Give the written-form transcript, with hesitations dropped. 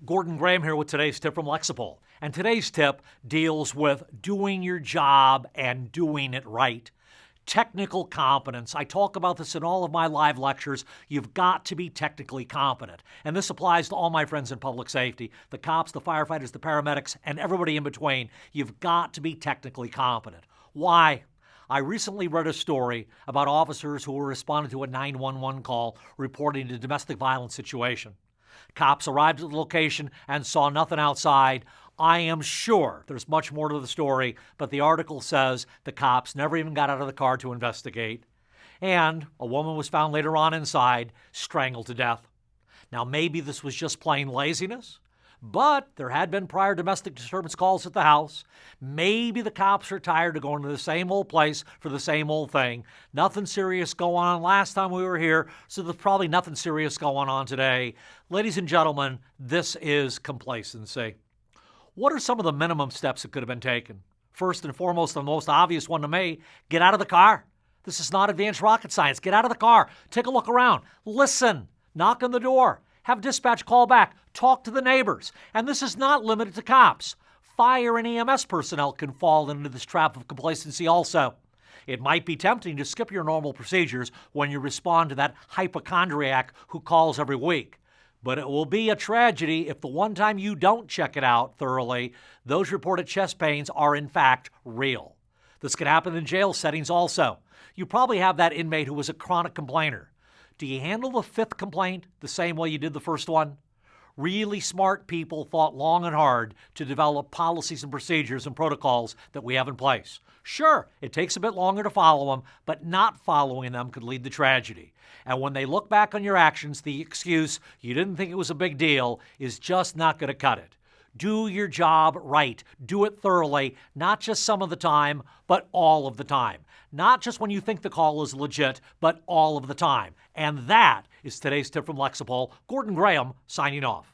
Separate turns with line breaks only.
Gordon Graham here with today's tip from Lexipol. And today's tip deals with doing your job and doing it right. Technical competence. I talk about this in all of my live lectures. You've got to be technically competent. And this applies to all my friends in public safety, the cops, the firefighters, the paramedics, and everybody in between. You've got to be technically competent. Why? I recently read a story about officers who were responding to a 911 call reporting a domestic violence situation. Cops arrived at the location and saw nothing outside. I am sure there's much more to the story, but the article says the cops never even got out of the car to investigate. And a woman was found later on inside, strangled to death. Now, maybe this was just plain laziness, but there had been prior domestic disturbance calls at the house. Maybe the cops are tired of going to the same old place for the same old thing. Nothing serious going on last time we were here, so there's probably nothing serious going on today. Ladies and gentlemen, this is complacency. What are some of the minimum steps that could have been taken? First and foremost, the most obvious one to me, get out of the car. This is not advanced rocket science. Get out of the car. Take a look around. Listen. Knock on the door. Have dispatch call back. Talk to the neighbors. And this is not limited to cops. Fire and EMS personnel can fall into this trap of complacency also. It might be tempting to skip your normal procedures when you respond to that hypochondriac who calls every week. But it will be a tragedy if the one time you don't check it out thoroughly, those reported chest pains are in fact real. This can happen in jail settings also. You probably have that inmate who was a chronic complainer. Do you handle the fifth complaint the same way you did the first one? Really smart people thought long and hard to develop policies and procedures and protocols that we have in place. Sure, it takes a bit longer to follow them, but not following them could lead to tragedy. And when they look back on your actions, the excuse, you didn't think it was a big deal, is just not going to cut it. Do your job right. Do it thoroughly, not just some of the time, but all of the time. Not just when you think the call is legit, but all of the time. And that is today's tip from Lexipol. Gordon Graham signing off.